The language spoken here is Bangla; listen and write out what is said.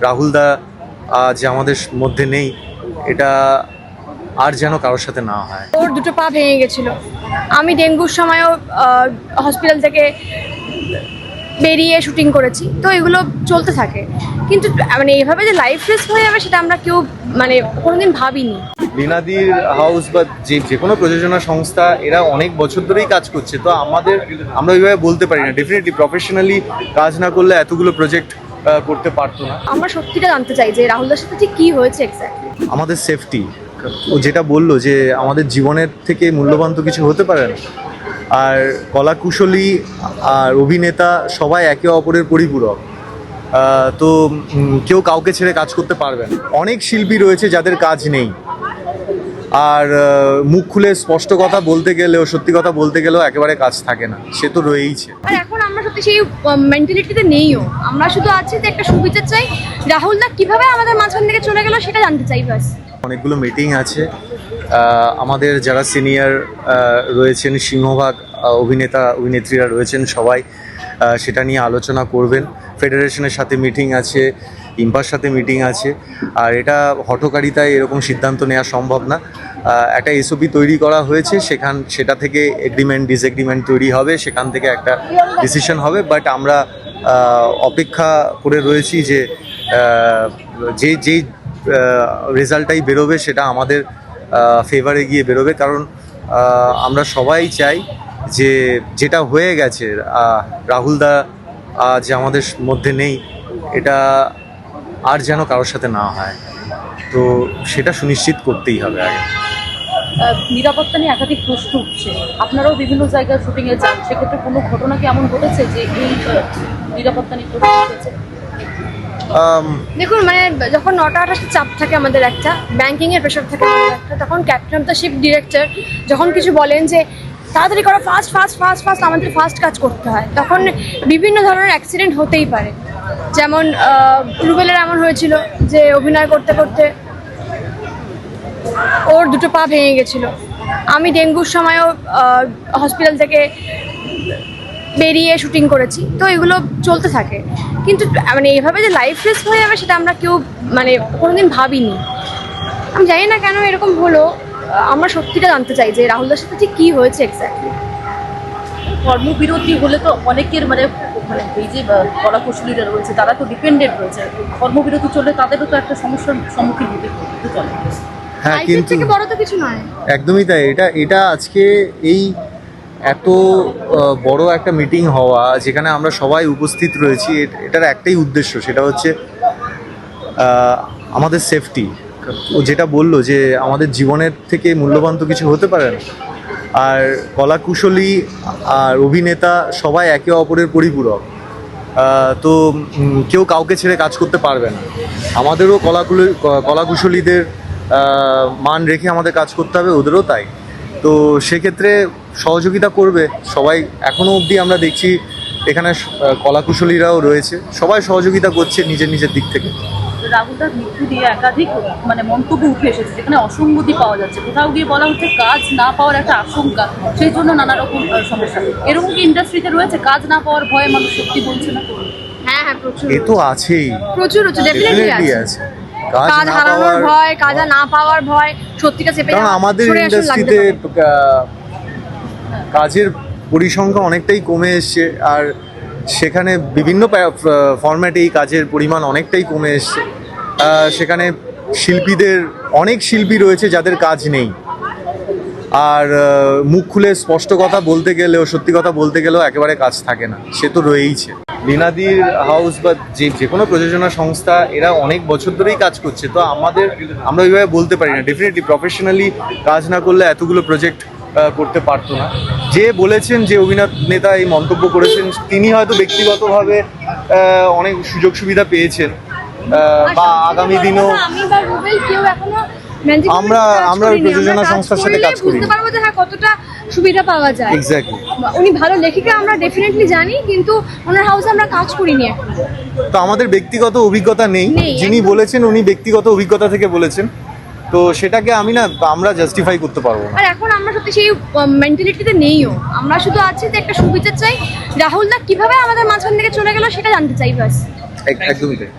রাহুল দা আজ আমাদের মধ্যে নেই, এটা আর যেন কারোর সাথে না হয়। ওর দুটো পা ভেঙে গেছিল। আমি ডেঙ্গুর সময়ও হসপিটাল থেকে বেরিয়ে শুটিং করেছি, তো এগুলো চলতে থাকে। কিন্তু মানে এভাবে যে লাইফ রিস্ক হয়ে যাবে সেটা আমরা কেউ মানে কোনোদিন ভাবিনি। লীনাদির হাউস বা যে কোনো প্রযোজনা সংস্থা এরা অনেক বছর ধরেই কাজ করছে, তো আমরা ওইভাবে বলতে পারি না। ডেফিনেটলি প্রফেশনালি কাজ না করলে এতগুলো প্রজেক্ট করতে পারতো না। আমরা সত্যিটা জানতে চাই যে রাহুলদার সাথে ঠিক কী হয়েছে এক্স্যাক্টলি। আমাদের সেফটি, ও যেটা বললো যে আমাদের জীবনের থেকে মূল্যবান তো কিছু হতে পারে না। আর কলাকুশলী আর অভিনেতা সবাই একে অপরের পরিপূরক, তো কেউ কাউকে ছেড়ে কাজ করতে পারবে না। অনেক শিল্পী রয়েছে যাদের কাজ নেই, আর মুখ খুলে স্পষ্ট কথা বলতে গেলেও, সত্যি কথা বলতে গেলেও একেবারে কাজ থাকে না, সে তো রয়েইছে। আর এখন আমরা সত্যি সেই মেন্টালিটিতে নেইও। আমরা শুধু আছি যে একটা সুবিচার চাই। রাহুলদা কিভাবে আমাদের মাঝখান থেকে চলে গেল সেটা জানতে চাই ব্যাস। অনেকগুলো মিটিং আছে, আমাদের যারা সিনিয়র রয়েছেন, সিংহভাগ অভিনেতা অভিনেত্রীরা রয়েছেন, সবাই সেটা নিয়ে আলোচনা করবেন। ফেডারেশনের সাথে মিটিং আছে, ইম্পার সাথে মিটিং আছে। আর এটা হঠকারিতায় এরকম সিদ্ধান্ত নেওয়া সম্ভব না। একটা এসওপি তৈরি করা হয়েছে, সেটা থেকে এগ্রিমেন্ট ডিসএগ্রিমেন্ট তৈরি হবে, সেখান থেকে একটা ডিসিশন হবে। বাট আমরা অপেক্ষা করে রয়েছি যে যেই রেজাল্টটাই বেরোবে সেটা আমাদের ফেভারে গিয়ে বেরোবে। কারণ আমরা সবাই চাই যে যেটা হয়ে গেছে, রাহুল দা আজ আমাদের মধ্যে নেই, এটা আর যেন কারোর সাথে না হয়, তো সেটা সুনিশ্চিত করতেই হবে আগে। নিরাপত্তা নিয়ে একাধিক প্রশ্ন উঠছে, আপনারাও বিভিন্ন জায়গায় শুটিংয়ে যান, সেক্ষেত্রে কোনো ঘটনা কি এমন ঘটেছে যে এই নিরাপত্তা নিয়ে প্রশ্ন উঠেছে? দেখুন, মানে যখন 9টা-8টা চাপ থাকে আমাদের, একটা ব্যাংকিংয়ের প্রেশার থাকে আমাদের একটা, তখন captain of the ship director যখন কিছু বলেন যে তাড়াতাড়ি করো, ফাস্ট ফাস্ট ফাস্ট ফাস্ট, আমাদের ফাস্ট কাজ করতে হয়, তখন বিভিন্ন ধরনের অ্যাক্সিডেন্ট হতেই পারে। যেমন রুবেলের এমন হয়েছিল যে অভিনয় করতে করতে ওর দুটো পা ভেঙে গেছিল। আমি ডেঙ্গুর সময়ও হসপিটাল থেকে বেরিয়ে শুটিং করেছি, তো এগুলো চলতে থাকে। কিন্তু মানে এভাবে যে লাইফ রিস্ক হয়ে যাবে সেটা আমরা কেউ মানে কোনোদিন ভাবিনি। আমি জানি না কেন এরকম হলো। আমরা সত্যিটা জানতে চাই যে রাহুলদার সাথে ঠিক কী হয়েছে এক্স্যাক্টলি। কর্মবিরতি হলে তো অনেকের মানে এই যে কলাকুশলীরা রয়েছে তারা তো ডিপেন্ডেন্ট রয়েছে, কর্মবিরতি চললে তাদেরও তো একটা সমস্যার সম্মুখীন হতে চলে। হ্যাঁ, কিন্তু থেকে বড় তো কিছু নয়। একদমই তাই। এটা আজকে এই এত বড় একটা মিটিং হওয়া, যেখানে আমরা সবাই উপস্থিত রয়েছি, এটার একটাই উদ্দেশ্য, সেটা হচ্ছে আমাদের সেফটি। ও যেটা বললো যে আমাদের জীবনের থেকে মূল্যবান তো কিছু হতে পারে না। আর কলাকুশলী আর অভিনেতা সবাই একে অপরের পরিপূরক, তো কেউ কাউকে ছেড়ে কাজ করতে পারবে না। আমাদেরও কলাকুশলীদের মান রেখে আমাদের কাজ করতে হবে, ওদেরও তাই। তো সেক্ষেত্রে সহযোগিতা করবে সবাই। এখনও অবধি আমরা দেখছি এখানে কলাকুশলীরাও রয়েছে, সবাই সহযোগিতা করছে নিজের নিজের দিক থেকে। রাহুলদার মৃত্যু দিয়ে একাধিক মানে মন্তব্য উঠে এসেছে, যেখানে অসঙ্গতি পাওয়া যাচ্ছে। কোথাও গিয়ে বলা হচ্ছে কাজ না পাওয়ার একটা আশঙ্কা, সেই জন্য নানা রকম সমস্যা। এরকম কি ইন্ডাস্ট্রিতে রয়েছে, কাজ না পাওয়ার ভয়ে মানুষ সত্যি বলছে না? হ্যাঁ হ্যাঁ, প্রচুর। এ তো আছেই, প্রচুর হচ্ছে, ডেফিনেটলি আছে। কাজ হারানোর ভয়, কাজ না পাওয়ার ভয়, সত্যিটা চেপে যাওয়া। কারণ আমাদের ইন্ডাস্ট্রিতে কাজের পরিসংখ্যান অনেকটাই কমে এসছে, আর সেখানে বিভিন্ন ফরম্যাটে এই কাজের পরিমাণ অনেকটাই কমে এসছে। সেখানে অনেক শিল্পী রয়েছে যাদের কাজ নেই, আর মুখ খুলে স্পষ্ট কথা বলতে গেলেও, সত্যি কথা বলতে গেলেও একেবারে কাজ থাকে না, সে তো রয়েইছে। লীনাদির হাউস বা যে কোনো প্রযোজনা সংস্থা এরা অনেক বছর ধরেই কাজ করছে, তো আমরা ওইভাবে বলতে পারি না। ডেফিনেটলি প্রফেশনালি কাজ না করলে এতগুলো প্রজেক্ট করতে পারতো না। যে বলেছেন, যে অভিনেতা এই মন্তব্য করেছেন, তিনি হয়তো ব্যক্তিগতভাবে অনেক সুযোগ সুবিধা পেয়েছেন, বা আগামী দিনেও আমরা ওই প্রযোজনা সংস্থার সাথে কাজ করি, বুঝতে পারবো যে হ্যাঁ কতটা সুবিধা পাওয়া যায়। এক্স্যাক্টলি। উনি ভালো লেখিকা আমরা ডেফিনেটলি জানি, কিন্তু ওনার হাউসে আমরা কাজ করিনি এখন। তো আমাদের ব্যক্তিগত অভিজ্ঞতা নেই। যিনি বলেছেন উনি ব্যক্তিগত অভিজ্ঞতা থেকে বলেছেন, তো সেটাকে আমরা জাস্টিফাই করতে পারবো না। আর এখন আমরা সত্যি সেই মেন্টালিটিতে নেইও। আমরা শুধু আছি যে একটা সুবিচার চাই। রাহুলদা কিভাবে আমাদের মাঝখান থেকে চলে গেল সেটা জানতে চাই ব্যাস। একদমই তাই।